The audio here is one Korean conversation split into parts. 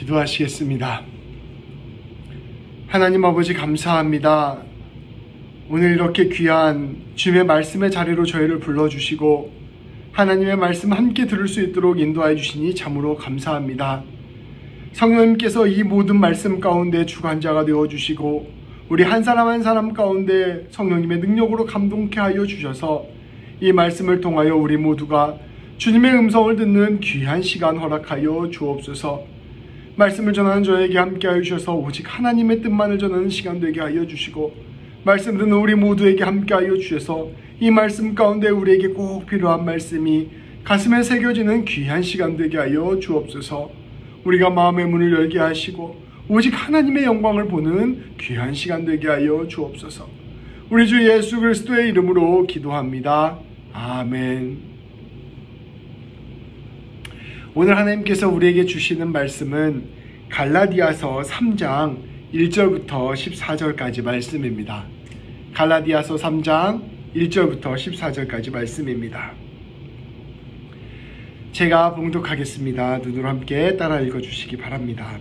기도하시겠습니다. 하나님 아버지 감사합니다. 오늘 이렇게 귀한 주님의 말씀의 자리로 저희를 불러주시고 하나님의 말씀 함께 들을 수 있도록 인도하여 주시니 참으로 감사합니다. 성령님께서 이 모든 말씀 가운데 주관자가 되어주시고 우리 한 사람 한 사람 가운데 성령님의 능력으로 감동케 하여 주셔서 이 말씀을 통하여 우리 모두가 주님의 음성을 듣는 귀한 시간 허락하여 주옵소서. 말씀을 전하는 저에게 함께하여 주셔서 오직 하나님의 뜻만을 전하는 시간 되게 하여 주시고 말씀 듣는 우리 모두에게 함께하여 주셔서 이 말씀 가운데 우리에게 꼭 필요한 말씀이 가슴에 새겨지는 귀한 시간 되게 하여 주옵소서. 우리가 마음의 문을 열게 하시고 오직 하나님의 영광을 보는 귀한 시간 되게 하여 주옵소서. 우리 주 예수 그리스도의 이름으로 기도합니다. 아멘. 오늘 하나님께서 우리에게 주시는 말씀은 갈라디아서 3장 1절부터 14절까지 말씀입니다. 갈라디아서 3장 1절부터 14절까지 말씀입니다. 제가 봉독하겠습니다. 눈으로 함께 따라 읽어주시기 바랍니다.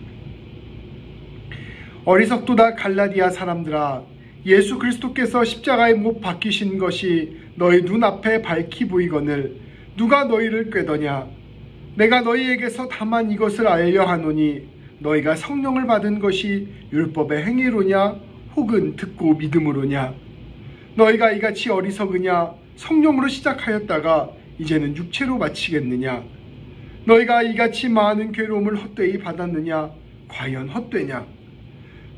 어리석도다 갈라디아 사람들아, 예수 그리스도께서 십자가에 못 박히신 것이 너희 눈앞에 밝히 보이거늘 누가 너희를 꾀더냐? 내가 너희에게서 다만 이것을 알려 하노니 너희가 성령을 받은 것이 율법의 행위로냐 혹은 듣고 믿음으로냐? 너희가 이같이 어리석으냐? 성령으로 시작하였다가 이제는 육체로 마치겠느냐? 너희가 이같이 많은 괴로움을 헛되이 받았느냐? 과연 헛되냐?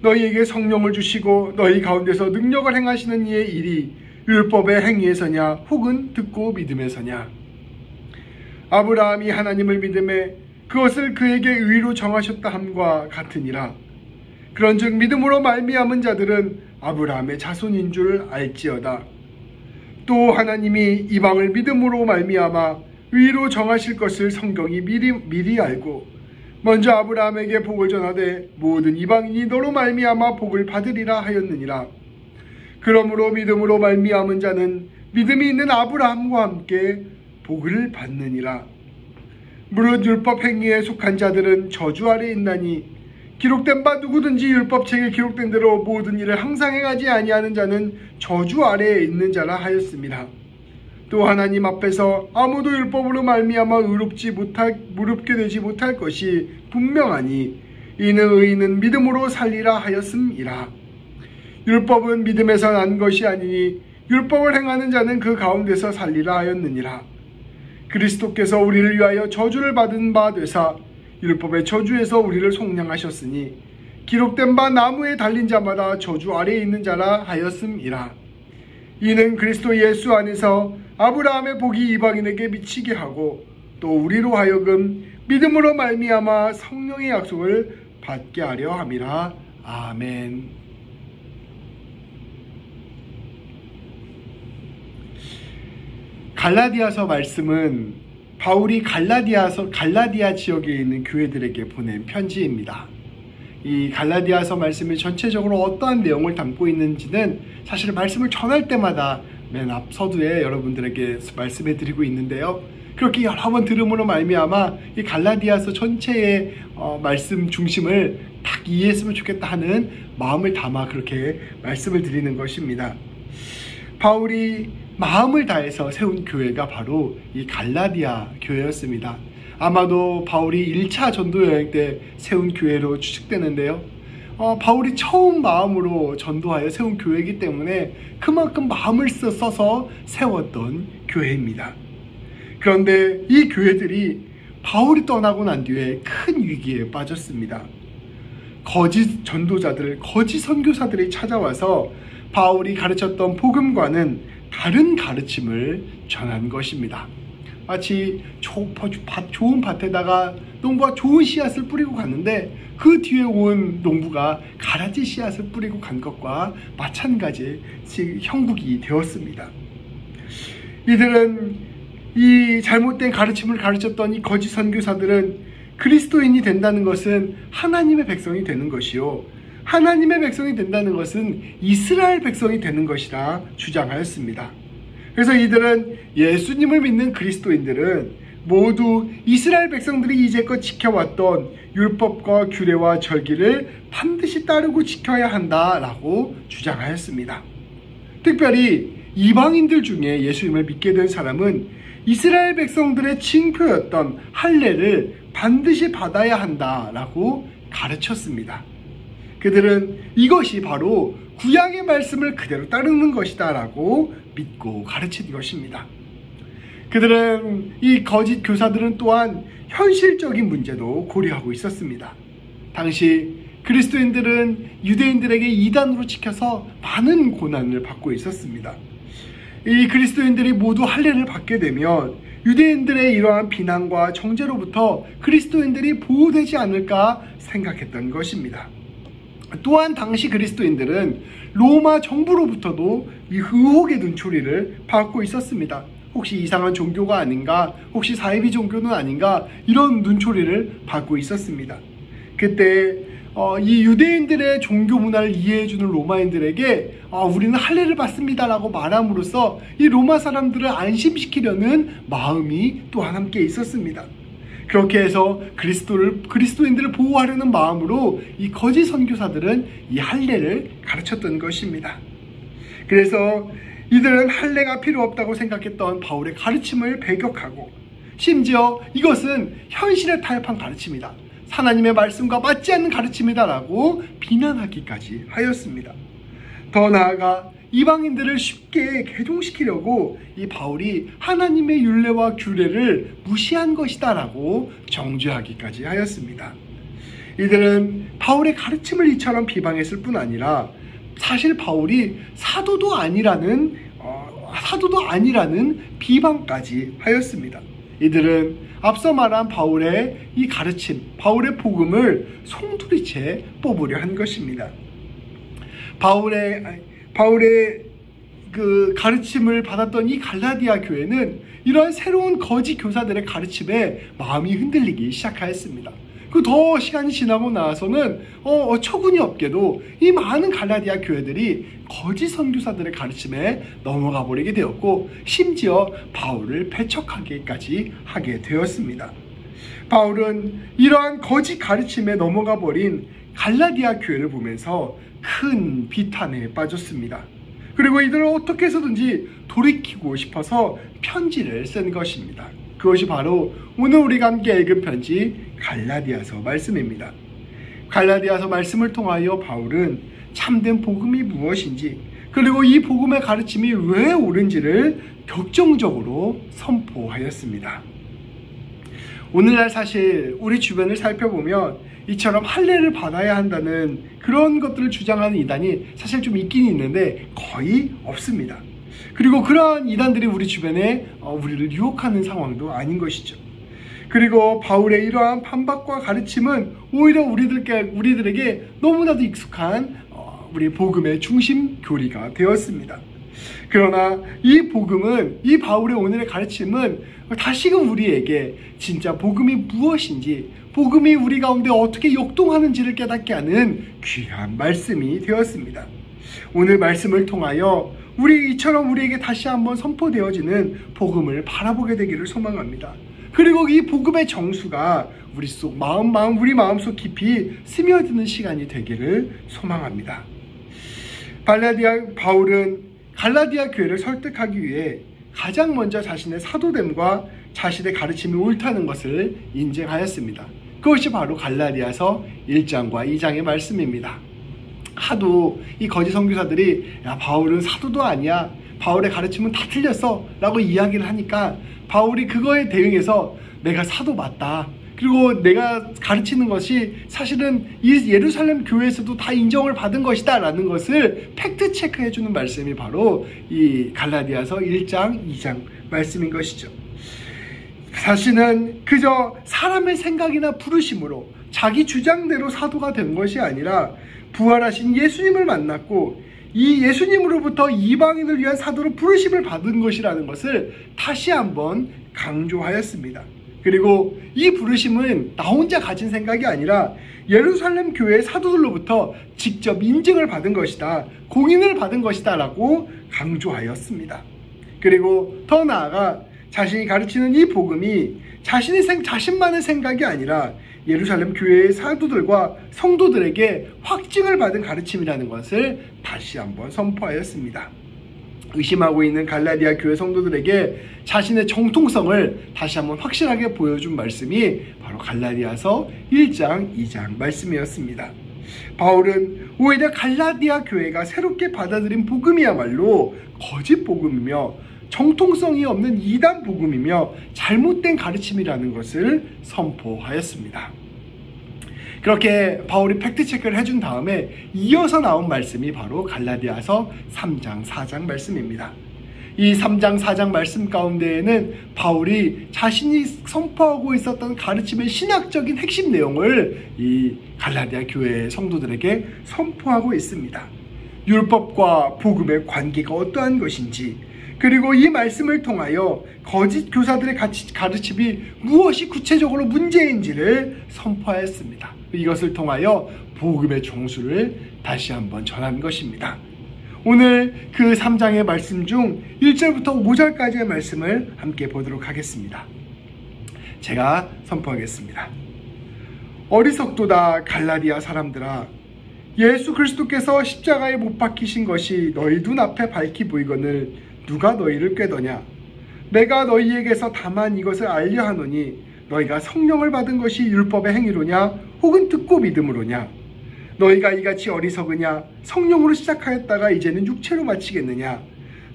너희에게 성령을 주시고 너희 가운데서 능력을 행하시는 이의 일이 율법의 행위에서냐 혹은 듣고 믿음에서냐? 아브라함이 하나님을 믿음에 그것을 그에게 의로 정하셨다 함과 같으니라. 그런즉 믿음으로 말미암은 자들은 아브라함의 자손인 줄 알지어다. 또 하나님이 이방을 믿음으로 말미암아 의로 정하실 것을 성경이 미리 알고 먼저 아브라함에게 복을 전하되 모든 이방인이 너로 말미암아 복을 받으리라 하였느니라. 그러므로 믿음으로 말미암은 자는 믿음이 있는 아브라함과 함께 복을 받느니라. 무릇 율법 행위에 속한 자들은 저주 아래 있나니 기록된 바 누구든지 율법책에 기록된 대로 모든 일을 항상 행하지 아니하는 자는 저주 아래에 있는 자라 하였습니다. 또 하나님 앞에서 아무도 율법으로 말미암아 무릅게 되지 못할 것이 분명하니 이는 의인은 믿음으로 살리라 하였음이라. 율법은 믿음에서 난 것이 아니니 율법을 행하는 자는 그 가운데서 살리라 하였느니라. 그리스도께서 우리를 위하여 저주를 받은 바 되사 율법의 저주에서 우리를 속량하셨으니 기록된 바 나무에 달린 자마다 저주 아래에 있는 자라 하였음이라. 이는 그리스도 예수 안에서 아브라함의 복이 이방인에게 미치게 하고 또 우리로 하여금 믿음으로 말미암아 성령의 약속을 받게 하려 함이라. 아멘. 갈라디아서 말씀은 바울이 갈라디아 지역에 있는 교회들에게 보낸 편지입니다. 이 갈라디아서 말씀이 전체적으로 어떠한 내용을 담고 있는지는 사실 말씀을 전할 때마다 맨 앞 서두에 여러분들에게 말씀해 드리고 있는데요. 그렇게 여러 번 들음으로 말미암아 이 갈라디아서 전체의 말씀 중심을 딱 이해했으면 좋겠다 하는 마음을 담아 그렇게 말씀을 드리는 것입니다. 바울이 마음을 다해서 세운 교회가 바로 이 갈라디아 교회였습니다. 아마도 바울이 1차 전도 여행 때 세운 교회로 추측되는데요. 바울이 처음 마음으로 전도하여 세운 교회이기 때문에 그만큼 마음을 써서 세웠던 교회입니다. 그런데 이 교회들이 바울이 떠나고 난 뒤에 큰 위기에 빠졌습니다. 거짓 전도자들, 거짓 선교사들이 찾아와서 바울이 가르쳤던 복음과는 다른 가르침을 전한 것입니다. 마치 좋은 밭에다가 농부가 좋은 씨앗을 뿌리고 갔는데 그 뒤에 온 농부가 가라지 씨앗을 뿌리고 간 것과 마찬가지 형국이 되었습니다. 이들은 이 잘못된 가르침을 가르쳤던 이 거짓 선교사들은 그리스도인이 된다는 것은 하나님의 백성이 되는 것이요, 하나님의 백성이 된다는 것은 이스라엘 백성이 되는 것이라 주장하였습니다. 그래서 이들은 예수님을 믿는 그리스도인들은 모두 이스라엘 백성들이 이제껏 지켜왔던 율법과 규례와 절기를 반드시 따르고 지켜야 한다라고 주장하였습니다. 특별히 이방인들 중에 예수님을 믿게 된 사람은 이스라엘 백성들의 징표였던 할례를 반드시 받아야 한다라고 가르쳤습니다. 그들은 이것이 바로 구약의 말씀을 그대로 따르는 것이다 라고 믿고 가르친 것입니다. 그들은, 이 거짓 교사들은 또한 현실적인 문제도 고려하고 있었습니다. 당시 그리스도인들은 유대인들에게 이단으로 찍혀서 많은 고난을 받고 있었습니다. 이 그리스도인들이 모두 할례를 받게 되면 유대인들의 이러한 비난과 정죄로부터 그리스도인들이 보호되지 않을까 생각했던 것입니다. 또한 당시 그리스도인들은 로마 정부로부터도 이 의혹의 눈초리를 받고 있었습니다. 혹시 이상한 종교가 아닌가, 혹시 사이비 종교는 아닌가, 이런 눈초리를 받고 있었습니다. 그때 이 유대인들의 종교 문화를 이해해주는 로마인들에게 우리는 할례를 받습니다 라고 말함으로써 이 로마 사람들을 안심시키려는 마음이 또한 함께 있었습니다. 그렇게 해서 그리스도인들을 보호하려는 마음으로 이 거짓 선교사들은 이 할례를 가르쳤던 것입니다. 그래서 이들은 할례가 필요 없다고 생각했던 바울의 가르침을 배격하고, 심지어 이것은 현실에 타협한 가르침이다, 하나님의 말씀과 맞지 않는 가르침이다 라고 비난하기까지 하였습니다. 더 나아가 이방인들을 쉽게 개종시키려고 이 바울이 하나님의 율례와 규례를 무시한 것이다 라고 정죄하기까지 하였습니다. 이들은 바울의 가르침을 이처럼 비방했을 뿐 아니라 사실 바울이 사도도 아니라는 비방까지 하였습니다. 이들은 앞서 말한 바울의 이 가르침, 바울의 복음을 송두리째 뽑으려 한 것입니다. 바울의 그 가르침을 받았던 이 갈라디아 교회는 이러한 새로운 거짓 교사들의 가르침에 마음이 흔들리기 시작하였습니다. 더 시간이 지나고 나서는 어처구니 없게도 이 많은 갈라디아 교회들이 거짓 선교사들의 가르침에 넘어가 버리게 되었고, 심지어 바울을 배척하기까지 하게 되었습니다. 바울은 이러한 거짓 가르침에 넘어가 버린 갈라디아 교회를 보면서 큰 비탄에 빠졌습니다. 그리고 이들을 어떻게 해서든지 돌이키고 싶어서 편지를 쓴 것입니다. 그것이 바로 오늘 우리가 함께 읽은 편지 갈라디아서 말씀입니다. 갈라디아서 말씀을 통하여 바울은 참된 복음이 무엇인지, 그리고 이 복음의 가르침이 왜 옳은지를 격정적으로 선포하였습니다. 오늘날 사실 우리 주변을 살펴보면 이처럼 할례를 받아야 한다는 그런 것들을 주장하는 이단이 사실 좀 있긴 있는데 거의 없습니다. 그리고 그러한 이단들이 우리 주변에 우리를 유혹하는 상황도 아닌 것이죠. 그리고 바울의 이러한 반박과 가르침은 오히려 우리들에게 너무나도 익숙한 우리 복음의 중심 교리가 되었습니다. 그러나 이 복음은, 이 바울의 오늘의 가르침은 다시금 우리에게 진짜 복음이 무엇인지, 복음이 우리 가운데 어떻게 역동하는지를 깨닫게 하는 귀한 말씀이 되었습니다. 오늘 말씀을 통하여 이처럼 우리에게 다시 한번 선포되어지는 복음을 바라보게 되기를 소망합니다. 그리고 이 복음의 정수가 우리 마음속 깊이 스며드는 시간이 되기를 소망합니다. 바울은 갈라디아 교회를 설득하기 위해 가장 먼저 자신의 사도됨과 자신의 가르침이 옳다는 것을 인정하였습니다. 그것이 바로 갈라디아서 1장과 2장의 말씀입니다. 하도 이 거짓 선교사들이 바울은 사도도 아니야, 바울의 가르침은 다 틀렸어 라고 이야기를 하니까 바울이 그거에 대응해서 내가 사도 맞다, 그리고 내가 가르치는 것이 사실은 이 예루살렘 교회에서도 다 인정을 받은 것이다 라는 것을 팩트 체크해 주는 말씀이 바로 이 갈라디아서 1장 2장 말씀인 것이죠. 자신은 그저 사람의 생각이나 부르심으로 자기 주장대로 사도가 된 것이 아니라 부활하신 예수님을 만났고 이 예수님으로부터 이방인을 위한 사도로 부르심을 받은 것이라는 것을 다시 한번 강조하였습니다. 그리고 이 부르심은 나 혼자 가진 생각이 아니라 예루살렘 교회의 사도들로부터 직접 인증을 받은 것이다, 공인을 받은 것이다 라고 강조하였습니다. 그리고 더 나아가 자신이 가르치는 이 복음이 자신만의 생각이 아니라 예루살렘 교회의 사도들과 성도들에게 확증을 받은 가르침이라는 것을 다시 한번 선포하였습니다. 의심하고 있는 갈라디아 교회 성도들에게 자신의 정통성을 다시 한번 확실하게 보여준 말씀이 바로 갈라디아서 1장, 2장 말씀이었습니다. 바울은 오히려 갈라디아 교회가 새롭게 받아들인 복음이야말로 거짓 복음이며 정통성이 없는 이단 복음이며 잘못된 가르침이라는 것을 선포하였습니다. 그렇게 바울이 팩트체크를 해준 다음에 이어서 나온 말씀이 바로 갈라디아서 3장, 4장 말씀입니다. 이 3장, 4장 말씀 가운데에는 바울이 자신이 선포하고 있었던 가르침의 신학적인 핵심 내용을 이 갈라디아 교회 성도들에게 선포하고 있습니다. 율법과 복음의 관계가 어떠한 것인지, 그리고 이 말씀을 통하여 거짓 교사들의 가르침이 무엇이 구체적으로 문제인지를 선포하였습니다. 이것을 통하여 복음의 종수를 다시 한번 전한 것입니다. 오늘 그 3장의 말씀 중 1절부터 5절까지의 말씀을 함께 보도록 하겠습니다. 제가 선포하겠습니다. 어리석도다 갈라디아 사람들아, 예수 그리스도께서 십자가에 못 박히신 것이 너희 눈앞에 밝히 보이거늘 누가 너희를 꾀더냐? 내가 너희에게서 다만 이것을 알려 하노니 너희가 성령을 받은 것이 율법의 행위로냐 혹은 듣고 믿음으로냐? 너희가 이같이 어리석으냐? 성령으로 시작하였다가 이제는 육체로 마치겠느냐?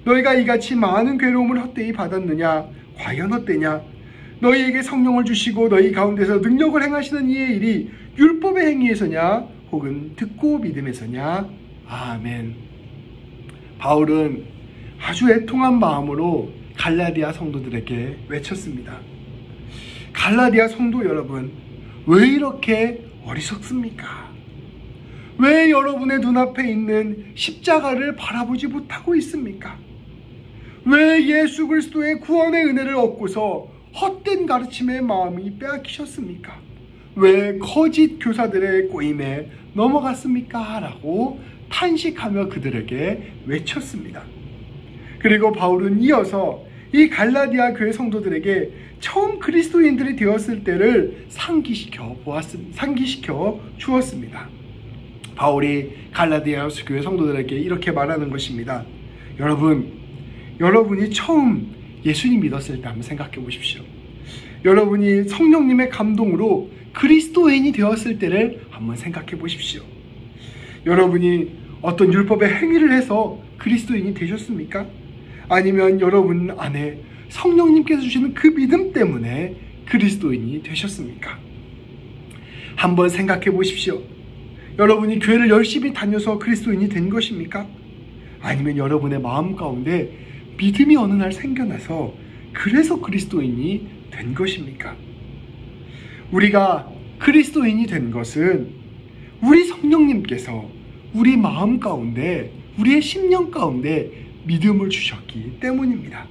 너희가 이같이 많은 괴로움을 헛되이 받았느냐? 과연 헛되냐? 너희에게 성령을 주시고 너희 가운데서 능력을 행하시는 이의 일이 율법의 행위에서냐 혹은 듣고 믿음에서냐? 아멘. 바울은 아주 애통한 마음으로 갈라디아 성도들에게 외쳤습니다. 갈라디아 성도 여러분, 왜 이렇게 어리석습니까? 왜 여러분의 눈앞에 있는 십자가를 바라보지 못하고 있습니까? 왜 예수 그리스도의 구원의 은혜를 얻고서 헛된 가르침의 마음이 빼앗기셨습니까? 왜 거짓 교사들의 꼬임에 넘어갔습니까? 라고 탄식하며 그들에게 외쳤습니다. 그리고 바울은 이어서 이 갈라디아 교회 성도들에게 처음 그리스도인들이 되었을 때를 상기시켜 주었습니다. 바울이 갈라디아 교회 성도들에게 이렇게 말하는 것입니다. 여러분이 처음 예수님 믿었을 때 한번 생각해 보십시오. 여러분이 성령님의 감동으로 그리스도인이 되었을 때를 한번 생각해 보십시오. 여러분이 어떤 율법의 행위를 해서 그리스도인이 되셨습니까? 아니면 여러분 안에 성령님께서 주시는 그 믿음 때문에 그리스도인이 되셨습니까? 한번 생각해 보십시오. 여러분이 교회를 열심히 다녀서 그리스도인이 된 것입니까? 아니면 여러분의 마음 가운데 믿음이 어느 날 생겨나서 그래서 그리스도인이 된 것입니까? 우리가 그리스도인이 된 것은 우리 성령님께서 우리 마음 가운데, 우리의 심령 가운데 믿음을 주셨기 때문입니다.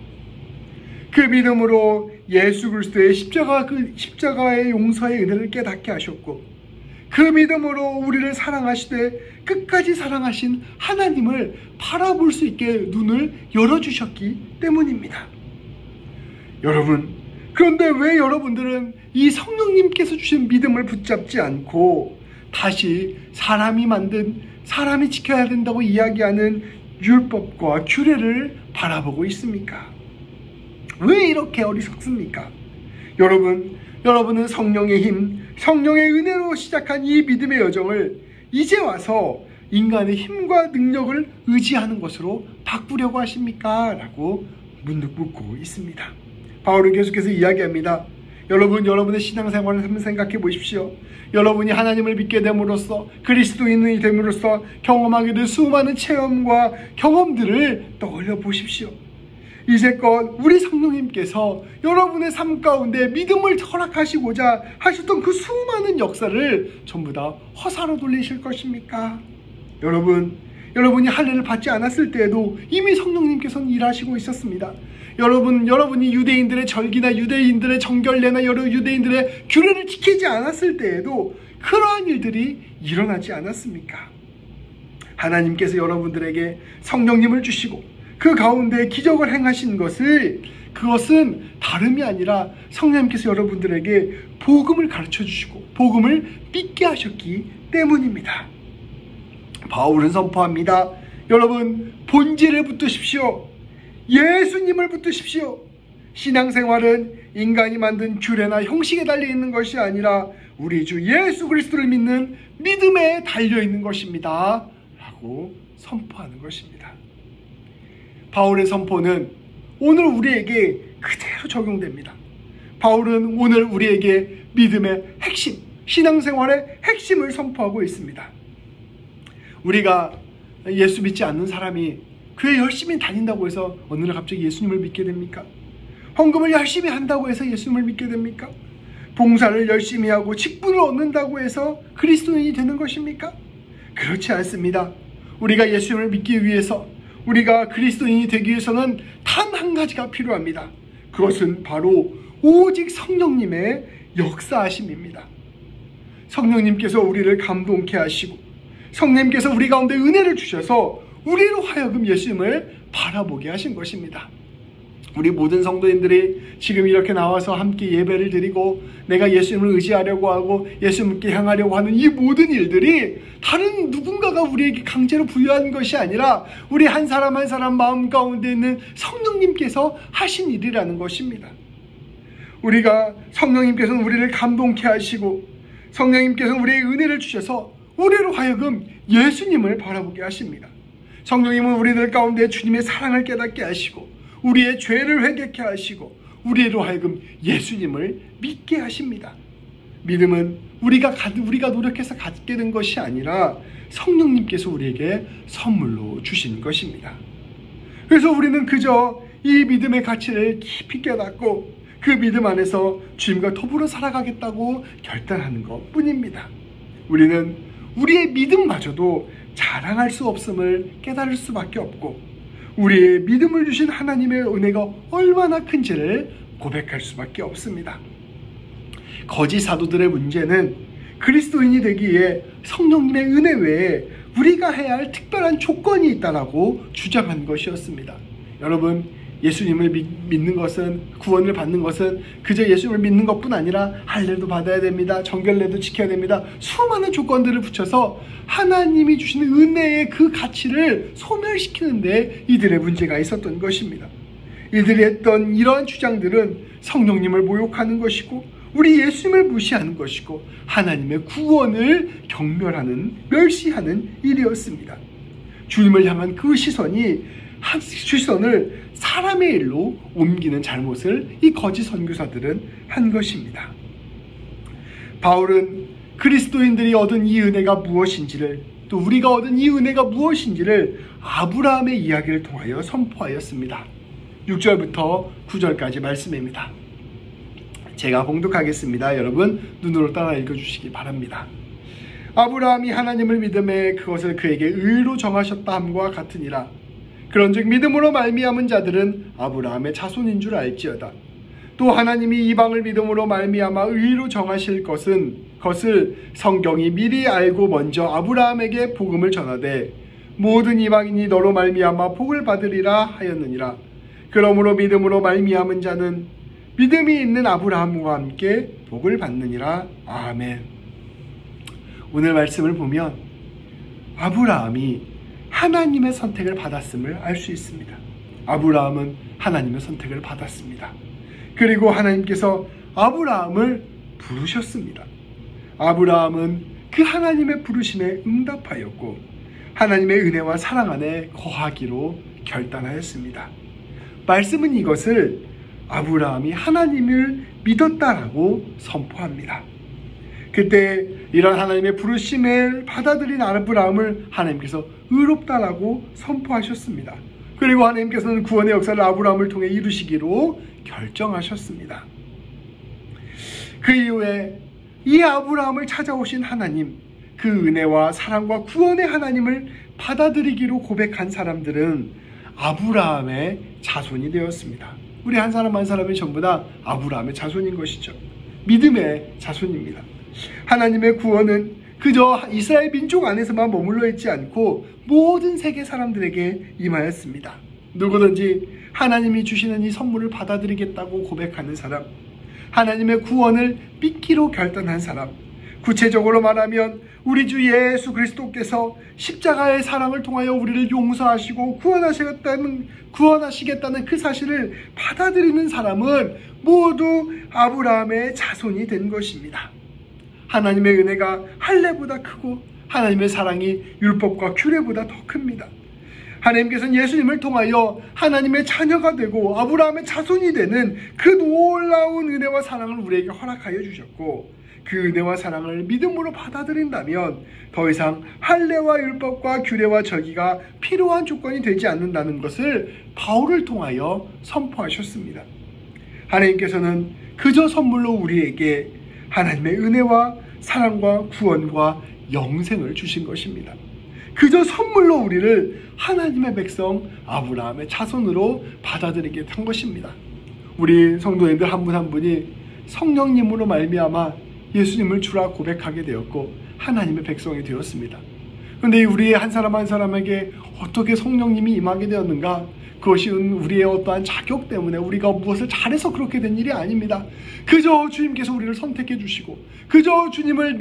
그 믿음으로 예수 그리스도의 십자가의 용서의 은혜를 깨닫게 하셨고, 그 믿음으로 우리를 사랑하시되 끝까지 사랑하신 하나님을 바라볼 수 있게 눈을 열어주셨기 때문입니다. 여러분, 그런데 왜 여러분들은 이 성령님께서 주신 믿음을 붙잡지 않고 다시 사람이 지켜야 된다고 이야기하는 율법과 규례를 바라보고 있습니까? 왜 이렇게 어리석습니까? 여러분은 성령의 힘, 성령의 은혜로 시작한 이 믿음의 여정을 이제 와서 인간의 힘과 능력을 의지하는 것으로 바꾸려고 하십니까? 라고 묻고 있습니다. 바울은 계속해서 이야기합니다. 여러분의 신앙생활을 한번 생각해 보십시오. 여러분이 하나님을 믿게 됨으로써, 그리스도인이 됨으로써 경험하게 될 수많은 체험과 경험들을 떠올려 보십시오. 이제껏 우리 성령님께서 여러분의 삶 가운데 믿음을 허락하시고자 하셨던 그 수많은 역사를 전부 다 허사로 돌리실 것입니까? 여러분이 할례를 받지 않았을 때에도 이미 성령님께서는 일하시고 있었습니다. 여러분이 유대인들의 절기나 유대인들의 정결례나 여러 유대인들의 규례를 지키지 않았을 때에도 그러한 일들이 일어나지 않았습니까? 하나님께서 여러분들에게 성령님을 주시고 그 가운데 기적을 행하신 것을 그것은 다름이 아니라 성령님께서 여러분들에게 복음을 가르쳐 주시고 복음을 믿게 하셨기 때문입니다. 바울은 선포합니다. 여러분, 본질을 붙드십시오. 예수님을 붙드십시오. 신앙생활은 인간이 만든 규례나 형식에 달려있는 것이 아니라 우리 주 예수 그리스도를 믿는 믿음에 달려있는 것입니다 라고 선포하는 것입니다. 바울의 선포는 오늘 우리에게 그대로 적용됩니다. 바울은 오늘 우리에게 믿음의 핵심, 신앙생활의 핵심을 선포하고 있습니다. 우리가 예수 믿지 않는 사람이 교회 열심히 다닌다고 해서 어느 날 갑자기 예수님을 믿게 됩니까? 헌금을 열심히 한다고 해서 예수님을 믿게 됩니까? 봉사를 열심히 하고 직분을 얻는다고 해서 그리스도인이 되는 것입니까? 그렇지 않습니다. 우리가 예수님을 믿기 위해서, 우리가 그리스도인이 되기 위해서는 단 한 가지가 필요합니다. 그것은 바로 오직 성령님의 역사하심입니다. 성령님께서 우리를 감동케 하시고 성령님께서 우리 가운데 은혜를 주셔서 우리로 하여금 예수님을 바라보게 하신 것입니다. 우리 모든 성도인들이 지금 이렇게 나와서 함께 예배를 드리고 내가 예수님을 의지하려고 하고 예수님께 향하려고 하는 이 모든 일들이 다른 누군가가 우리에게 강제로 부여한 것이 아니라 우리 한 사람 한 사람 마음 가운데 있는 성령님께서 하신 일이라는 것입니다. 우리가 성령님께서는 우리를 감동케 하시고 성령님께서는 우리의 은혜를 주셔서 우리로 하여금 예수님을 바라보게 하십니다. 성령님은 우리들 가운데 주님의 사랑을 깨닫게 하시고 우리의 죄를 회개케 하시고 우리로 하여금 예수님을 믿게 하십니다. 믿음은 우리가 노력해서 갖게 된 것이 아니라 성령님께서 우리에게 선물로 주신 것입니다. 그래서 우리는 그저 이 믿음의 가치를 깊이 깨닫고 그 믿음 안에서 주님과 더불어 살아가겠다고 결단하는 것 뿐입니다. 우리는 우리의 믿음마저도 자랑할 수 없음을 깨달을 수밖에 없고 우리의 믿음을 주신 하나님의 은혜가 얼마나 큰지를 고백할 수밖에 없습니다. 거짓 사도들의 문제는 그리스도인이 되기 위해 성령님의 은혜 외에 우리가 해야 할 특별한 조건이 있다라고 주장한 것이었습니다. 여러분, 예수님을 믿는 것은, 구원을 받는 것은 그저 예수님을 믿는 것뿐 아니라 할례도 받아야 됩니다. 정결례도 지켜야 됩니다. 수많은 조건들을 붙여서 하나님이 주시는 은혜의 그 가치를 소멸시키는 데 이들의 문제가 있었던 것입니다. 이들이 했던 이러한 주장들은 성령님을 모욕하는 것이고 우리 예수님을 무시하는 것이고 하나님의 구원을 경멸하는, 멸시하는 일이었습니다. 주님을 향한 그 시선을 사람의 일로 옮기는 잘못을 이 거짓 선교사들은 한 것입니다. 바울은 그리스도인들이 얻은 이 은혜가 무엇인지를, 또 우리가 얻은 이 은혜가 무엇인지를 아브라함의 이야기를 통하여 선포하였습니다. 6절부터 9절까지 말씀입니다. 제가 봉독하겠습니다. 여러분 눈으로 따라 읽어주시기 바랍니다. 아브라함이 하나님을 믿음에 그것을 그에게 의로 정하셨다 함과 같으니라. 그런즉 믿음으로 말미암은 자들은 아브라함의 자손인 줄 알지어다. 또 하나님이 이방을 믿음으로 말미암아 의로 정하실 것을 성경이 미리 알고 먼저 아브라함에게 복음을 전하되 모든 이방인이 너로 말미암아 복을 받으리라 하였느니라. 그러므로 믿음으로 말미암은 자는 믿음이 있는 아브라함과 함께 복을 받느니라. 아멘. 오늘 말씀을 보면 아브라함이 하나님의 선택을 받았음을 알 수 있습니다. 아브라함은 하나님의 선택을 받았습니다. 그리고 하나님께서 아브라함을 부르셨습니다. 아브라함은 그 하나님의 부르심에 응답하였고 하나님의 은혜와 사랑 안에 거하기로 결단하였습니다. 말씀은 이것을 아브라함이 하나님을 믿었다라고 선포합니다. 그때 이런 하나님의 부르심을 받아들인 아브라함을 하나님께서 의롭다라고 선포하셨습니다. 그리고 하나님께서는 구원의 역사를 아브라함을 통해 이루시기로 결정하셨습니다. 그 이후에 이 아브라함을 찾아오신 하나님, 그 은혜와 사랑과 구원의 하나님을 받아들이기로 고백한 사람들은 아브라함의 자손이 되었습니다. 우리 한 사람 한 사람이 전부 다 아브라함의 자손인 것이죠. 믿음의 자손입니다. 하나님의 구원은 그저 이스라엘 민족 안에서만 머물러 있지 않고 모든 세계 사람들에게 임하였습니다. 누구든지 하나님이 주시는 이 선물을 받아들이겠다고 고백하는 사람, 하나님의 구원을 믿기로 결단한 사람, 구체적으로 말하면 우리 주 예수 그리스도께서 십자가의 사랑을 통하여 우리를 용서하시고 구원하시겠다는 그 사실을 받아들이는 사람은 모두 아브라함의 자손이 된 것입니다. 하나님의 은혜가 할례보다 크고 하나님의 사랑이 율법과 규례보다 더 큽니다. 하나님께서는 예수님을 통하여 하나님의 자녀가 되고 아브라함의 자손이 되는 그 놀라운 은혜와 사랑을 우리에게 허락하여 주셨고, 그 은혜와 사랑을 믿음으로 받아들인다면 더 이상 할례와 율법과 규례와 절기가 필요한 조건이 되지 않는다는 것을 바울을 통하여 선포하셨습니다. 하나님께서는 그저 선물로 우리에게 하나님의 은혜와 사랑과 구원과 영생을 주신 것입니다. 그저 선물로 우리를 하나님의 백성 아브라함의 자손으로 받아들이게 한 것입니다. 우리 성도님들 한 분 한 분이 성령님으로 말미암아 예수님을 주라 고백하게 되었고 하나님의 백성이 되었습니다. 그런데 우리 한 사람 한 사람에게 어떻게 성령님이 임하게 되었는가? 그것이 우리의 어떠한 자격 때문에 우리가 무엇을 잘해서 그렇게 된 일이 아닙니다. 그저 주님께서 우리를 선택해 주시고, 그저 주님을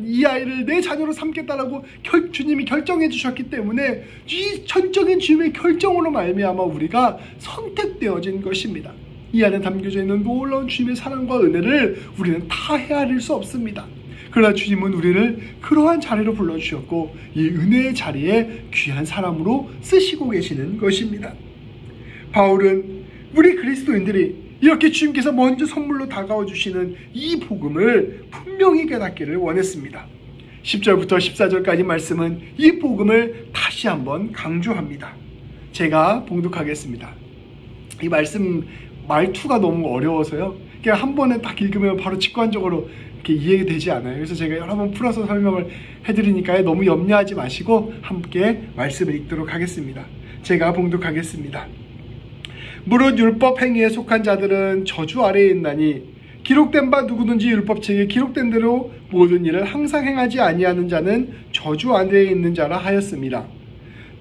이 아이를 내 자녀로 삼겠다라고 주님이 결정해 주셨기 때문에 이 전적인 주님의 결정으로 말미암아 우리가 선택되어진 것입니다. 이 안에 담겨져 있는 놀라운 주님의 사랑과 은혜를 우리는 다 헤아릴 수 없습니다. 그러나 주님은 우리를 그러한 자리로 불러주셨고 이 은혜의 자리에 귀한 사람으로 쓰시고 계시는 것입니다. 바울은 우리 그리스도인들이 이렇게 주님께서 먼저 선물로 다가와 주시는 이 복음을 분명히 깨닫기를 원했습니다. 10절부터 14절까지 말씀은 이 복음을 다시 한번 강조합니다. 제가 봉독하겠습니다. 이 말투가 너무 어려워서요, 그냥 한 번에 딱 읽으면 바로 직관적으로 이렇게 이해되지 않아요. 그래서 제가 여러 번 풀어서 설명을 해드리니까요, 너무 염려하지 마시고 함께 말씀을 읽도록 하겠습니다. 제가 봉독하겠습니다. 무릇 율법 행위에 속한 자들은 저주 아래에 있나니 기록된 바 누구든지 율법책에 기록된 대로 모든 일을 항상 행하지 아니하는 자는 저주 아래에 있는 자라 하였습니다.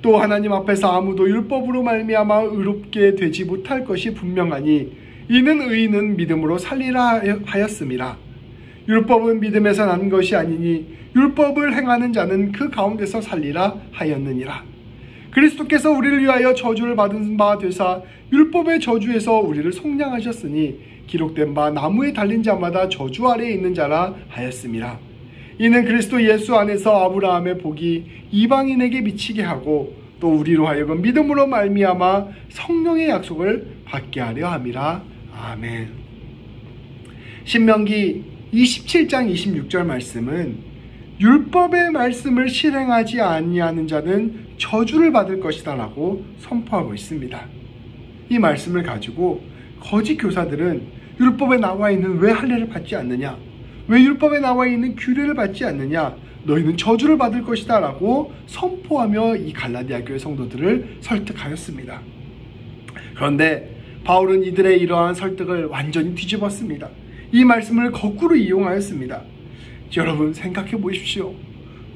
또 하나님 앞에서 아무도 율법으로 말미암아 의롭게 되지 못할 것이 분명하니 이는 의인은 믿음으로 살리라 하였습니다. 율법은 믿음에서 난 것이 아니니 율법을 행하는 자는 그 가운데서 살리라 하였느니라. 그리스도께서 우리를 위하여 저주를 받은 바 되사 율법의 저주에서 우리를 속량하셨으니 기록된 바 나무에 달린 자마다 저주 아래에 있는 자라 하였습니다. 이는 그리스도 예수 안에서 아브라함의 복이 이방인에게 미치게 하고 또 우리로 하여금 믿음으로 말미암아 성령의 약속을 받게 하려 함이라. 아멘. 신명기 27장 26절 말씀은 율법의 말씀을 실행하지 아니하는 자는 저주를 받을 것이다 라고 선포하고 있습니다. 이 말씀을 가지고 거짓 교사들은 율법에 나와 있는 왜 할례를 받지 않느냐, 왜 율법에 나와 있는 규례를 받지 않느냐, 너희는 저주를 받을 것이다 라고 선포하며 이 갈라디아 교회 성도들을 설득하였습니다. 그런데 바울은 이들의 이러한 설득을 완전히 뒤집었습니다. 이 말씀을 거꾸로 이용하였습니다. 여러분 생각해 보십시오.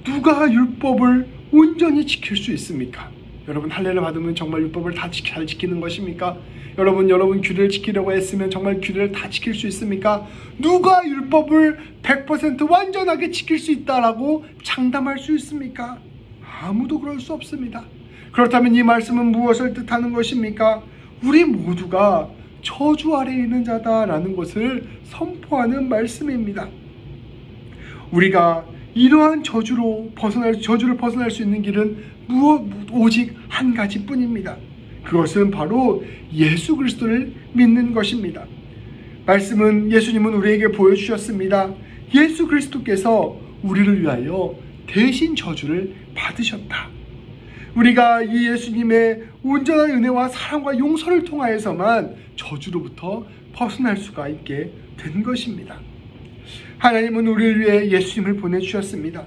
누가 율법을 온전히 지킬 수 있습니까? 여러분 할례를 받으면 정말 율법을 다 잘 지키는 것입니까? 여러분 규례를 지키려고 했으면 정말 규례를 다 지킬 수 있습니까? 누가 율법을 100% 완전하게 지킬 수 있다라고 장담할 수 있습니까? 아무도 그럴 수 없습니다. 그렇다면 이 말씀은 무엇을 뜻하는 것입니까? 우리 모두가 저주 아래에 있는 자다라는 것을 선포하는 말씀입니다. 우리가 이러한 저주를 벗어날 수 있는 길은 오직 한 가지뿐입니다. 그것은 바로 예수 그리스도를 믿는 것입니다. 예수님은 우리에게 보여주셨습니다. 예수 그리스도께서 우리를 위하여 대신 저주를 받으셨다. 우리가 이 예수님의 온전한 은혜와 사랑과 용서를 통하여서만 저주로부터 벗어날 수가 있게 된 것입니다. 하나님은 우리를 위해 예수님을 보내주셨습니다.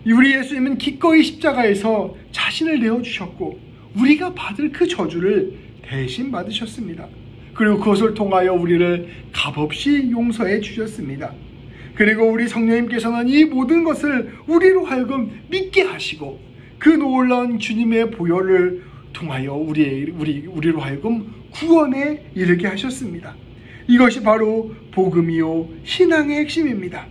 우리 예수님은 기꺼이 십자가에서 자신을 내어주셨고 우리가 받을 그 저주를 대신 받으셨습니다. 그리고 그것을 통하여 우리를 값없이 용서해 주셨습니다. 그리고 우리 성령님께서는 이 모든 것을 우리로 하여금 믿게 하시고 그 놀라운 주님의 보혈을 통하여 우리로 하여금 구원에 이르게 하셨습니다. 이것이 바로 복음이요 신앙의 핵심입니다.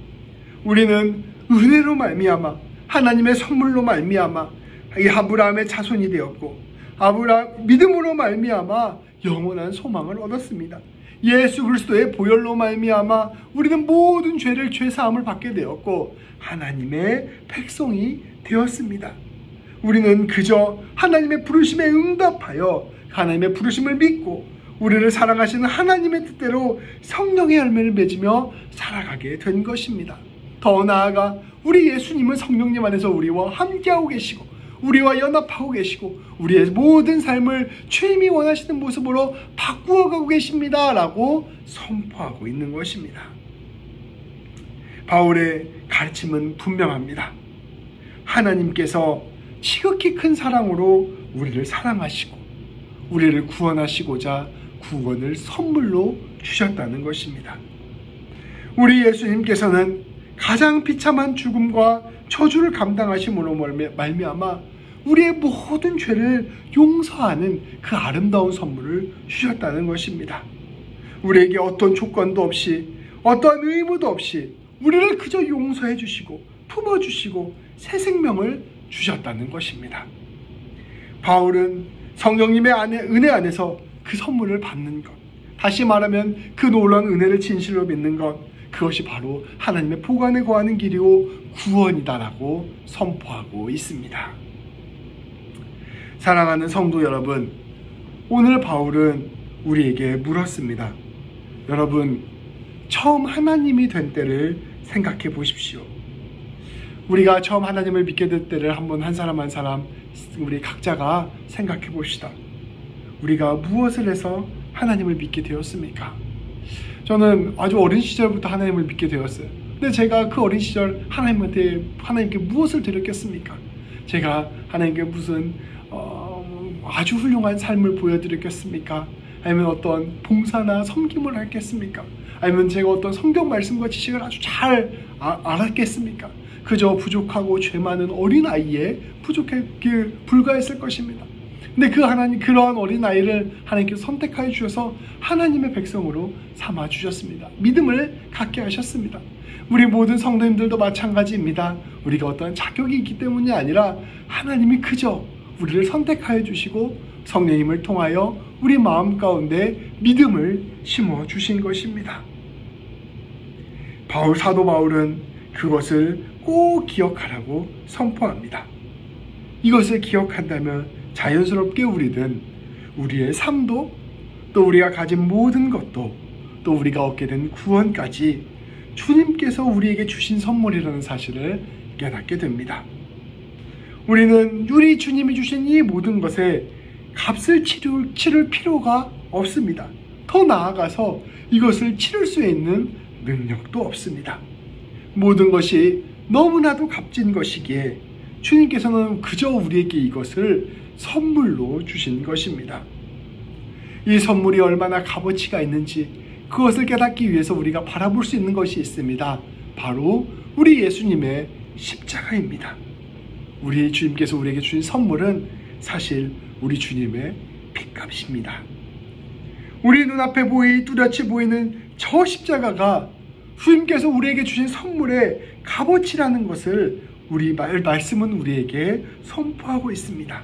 우리는 은혜로 말미암아 하나님의 선물로 말미암아 이 아브라함의 자손이 되었고 믿음으로 말미암아 영원한 소망을 얻었습니다. 예수 그리스도의 보혈로 말미암아 우리는 모든 죄 사함을 받게 되었고 하나님의 백성이 되었습니다. 우리는 그저 하나님의 부르심에 응답하여 하나님의 부르심을 믿고 우리를 사랑하시는 하나님의 뜻대로 성령의 열매를 맺으며 살아가게 된 것입니다. 더 나아가 우리 예수님은 성령님 안에서 우리와 함께하고 계시고 우리와 연합하고 계시고 우리의 모든 삶을 주님이 원하시는 모습으로 바꾸어가고 계십니다 라고 선포하고 있는 것입니다. 바울의 가르침은 분명합니다. 하나님께서 지극히 큰 사랑으로 우리를 사랑하시고 우리를 구원하시고자 구원을 선물로 주셨다는 것입니다. 우리 예수님께서는 가장 비참한 죽음과 저주를 감당하심으로 말미암아 우리의 모든 죄를 용서하는 그 아름다운 선물을 주셨다는 것입니다. 우리에게 어떤 조건도 없이 어떠한 의무도 없이 우리를 그저 용서해 주시고 품어주시고 새 생명을 주셨다는 것입니다. 바울은 성령님의 은혜 안에서 그 선물을 받는 것, 다시 말하면 그 놀라운 은혜를 진실로 믿는 것, 그것이 바로 하나님의 복 안에 거하는 길이요 구원이다라고 선포하고 있습니다. 사랑하는 성도 여러분, 오늘 바울은 우리에게 물었습니다. 여러분, 처음 하나님이 된 때를 생각해 보십시오. 우리가 처음 하나님을 믿게 될 때를 한번 한 사람 한 사람 우리 각자가 생각해 봅시다. 우리가 무엇을 해서 하나님을 믿게 되었습니까? 저는 아주 어린 시절부터 하나님을 믿게 되었어요. 근데 제가 그 어린 시절 하나님께 무엇을 드렸겠습니까? 제가 하나님께 무슨 아주 훌륭한 삶을 보여드렸겠습니까? 아니면 어떤 봉사나 섬김을 했겠습니까? 아니면 제가 어떤 성경 말씀과 지식을 아주 잘 알았겠습니까? 그저 부족하고 죄 많은 어린아이에 불과했을 것입니다. 근데 그러한 어린아이를 하나님께서 선택하여 주셔서 하나님의 백성으로 삼아 주셨습니다. 믿음을 갖게 하셨습니다. 우리 모든 성도님들도 마찬가지입니다. 우리가 어떠한 자격이 있기 때문이 아니라 하나님이 그저 우리를 선택하여 주시고 성령님을 통하여 우리 마음 가운데 심어 주신 것입니다. 사도 바울은 그것을 꼭 기억하라고 선포합니다. 이것을 기억한다면 자연스럽게 우리는 우리의 삶도 또 우리가 가진 모든 것도 또 우리가 얻게 된 구원까지 주님께서 우리에게 주신 선물이라는 사실을 깨닫게 됩니다. 우리는 우리 주님이 주신 이 모든 것에 값을 치를 필요가 없습니다. 더 나아가서 이것을 치를 수 있는 능력도 없습니다. 모든 것이 너무나도 값진 것이기에 주님께서는 그저 우리에게 이것을 선물로 주신 것입니다. 이 선물이 얼마나 값어치가 있는지 그것을 깨닫기 위해서 우리가 바라볼 수 있는 것이 있습니다. 바로 우리 예수님의 십자가입니다. 우리 주님께서 우리에게 주신 선물은 사실 우리 주님의 핏값입니다. 우리 눈앞에 뚜렷이 보이는 저 십자가가 주님께서 우리에게 주신 선물의 값어치라는 것을 말씀은 우리에게 선포하고 있습니다.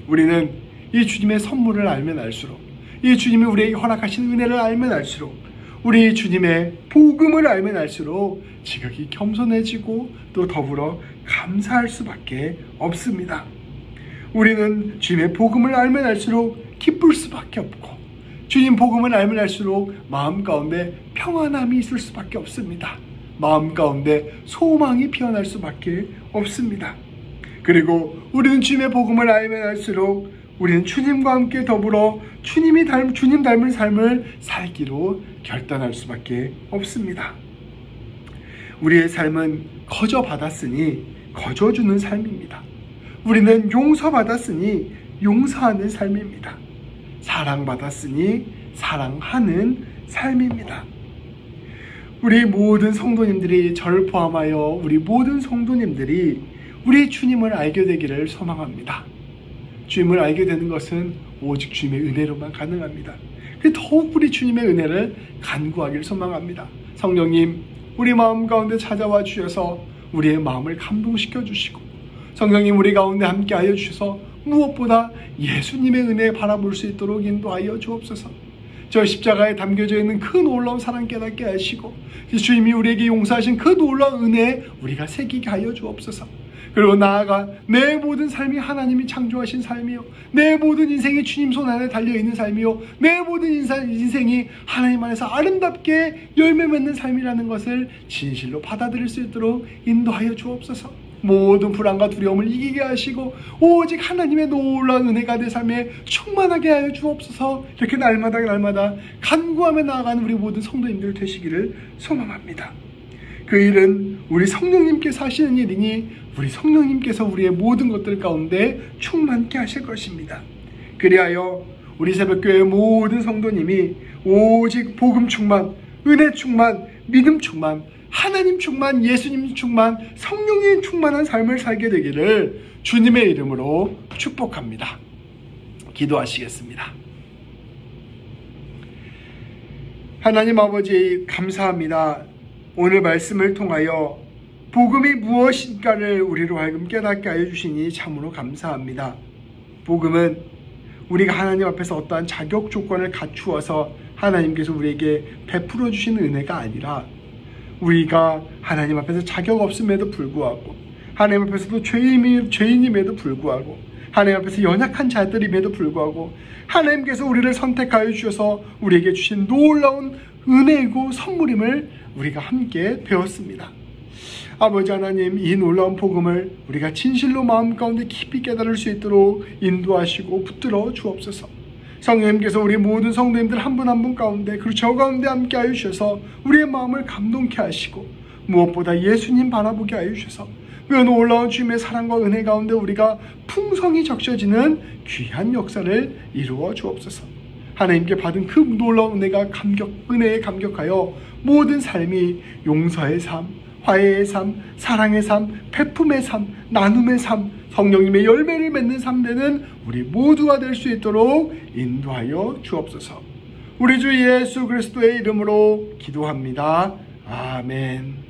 우리는 이 주님의 선물을 알면 알수록, 이 주님이 우리에게 허락하신 은혜를 알면 알수록, 우리 주님의 복음을 알면 알수록 지극히 겸손해지고 또 더불어 감사할 수밖에 없습니다. 우리는 주님의 복음을 알면 알수록 기쁠 수밖에 없고, 주님 복음을 알면 알수록 마음 가운데 평안함이 있을 수밖에 없습니다. 마음 가운데 소망이 피어날 수밖에 없습니다. 그리고 우리는 주님의 복음을 알면 알수록 우리는 주님과 함께 더불어 주님 닮은 삶을 살기로 결단할 수밖에 없습니다. 우리의 삶은 거저 받았으니 거저 주는 삶입니다. 우리는 용서받았으니 용서하는 삶입니다. 사랑받았으니 사랑하는 삶입니다. 우리 모든 성도님들이, 저를 포함하여 우리 모든 성도님들이 우리 주님을 알게 되기를 소망합니다. 주님을 알게 되는 것은 오직 주님의 은혜로만 가능합니다. 더욱 우리 주님의 은혜를 간구하기를 소망합니다. 성령님, 우리 마음 가운데 찾아와 주셔서 우리의 마음을 감동시켜 주시고, 성령님 우리 가운데 함께하여 주셔서 무엇보다 예수님의 은혜 바라볼 수 있도록 인도하여 주옵소서. 저 십자가에 담겨져 있는 그 놀라운 사랑 깨닫게 하시고, 주님이 우리에게 용서하신 그 놀라운 은혜 우리가 새기게 하여 주옵소서. 그리고 나아가 내 모든 삶이 하나님이 창조하신 삶이요, 내 모든 인생이 주님 손 안에 달려있는 삶이요, 내 모든 인생이 하나님 안에서 아름답게 열매 맺는 삶이라는 것을 진실로 받아들일 수 있도록 인도하여 주옵소서. 모든 불안과 두려움을 이기게 하시고 오직 하나님의 놀라운 은혜가 내 삶에 충만하게 하여 주옵소서. 이렇게 날마다 간구하며 나아가는 우리 모든 성도님들 되시기를 소망합니다. 그 일은 우리 성령님께서 하시는 일이니 우리 성령님께서 우리의 모든 것들 가운데 충만케 하실 것입니다. 그리하여 우리 새벽교회 모든 성도님이 오직 복음 충만, 은혜 충만, 믿음 충만, 하나님 충만, 예수님 충만, 성령님 충만한 삶을 살게 되기를 주님의 이름으로 축복합니다. 기도하시겠습니다. 하나님 아버지, 감사합니다. 오늘 말씀을 통하여 복음이 무엇인가를 우리로 하여금 깨닫게 하여 주시니 참으로 감사합니다. 복음은 우리가 하나님 앞에서 어떠한 자격 조건을 갖추어서 하나님께서 우리에게 베풀어 주시는 은혜가 아니라, 우리가 하나님 앞에서 자격 없음에도 불구하고, 하나님 앞에서도 죄인임에도 불구하고, 하나님 앞에서 연약한 자들임에도 불구하고 하나님께서 우리를 선택하여 주셔서 우리에게 주신 놀라운 은혜이고 선물임을 우리가 함께 배웠습니다. 아버지 하나님, 이 놀라운 복음을 우리가 진실로 마음 가운데 깊이 깨달을 수 있도록 인도하시고 붙들어 주옵소서. 성령님께서 우리 모든 성도님들 한 분 한 분 가운데, 그리고 저 가운데 함께 하여 주셔서 우리의 마음을 감동케 하시고 무엇보다 예수님 바라보게 하여 주셔서 그 놀라운 주님의 사랑과 은혜 가운데 우리가 풍성히 적셔지는 귀한 역사를 이루어 주옵소서. 하나님께 받은 그 놀라운 은혜에 감격하여 모든 삶이 용서의 삶, 화해의 삶, 사랑의 삶, 베품의 삶, 나눔의 삶, 성령님의 열매를 맺는 삶 되는 우리 모두가 될 수 있도록 인도하여 주옵소서. 우리 주 예수 그리스도의 이름으로 기도합니다. 아멘.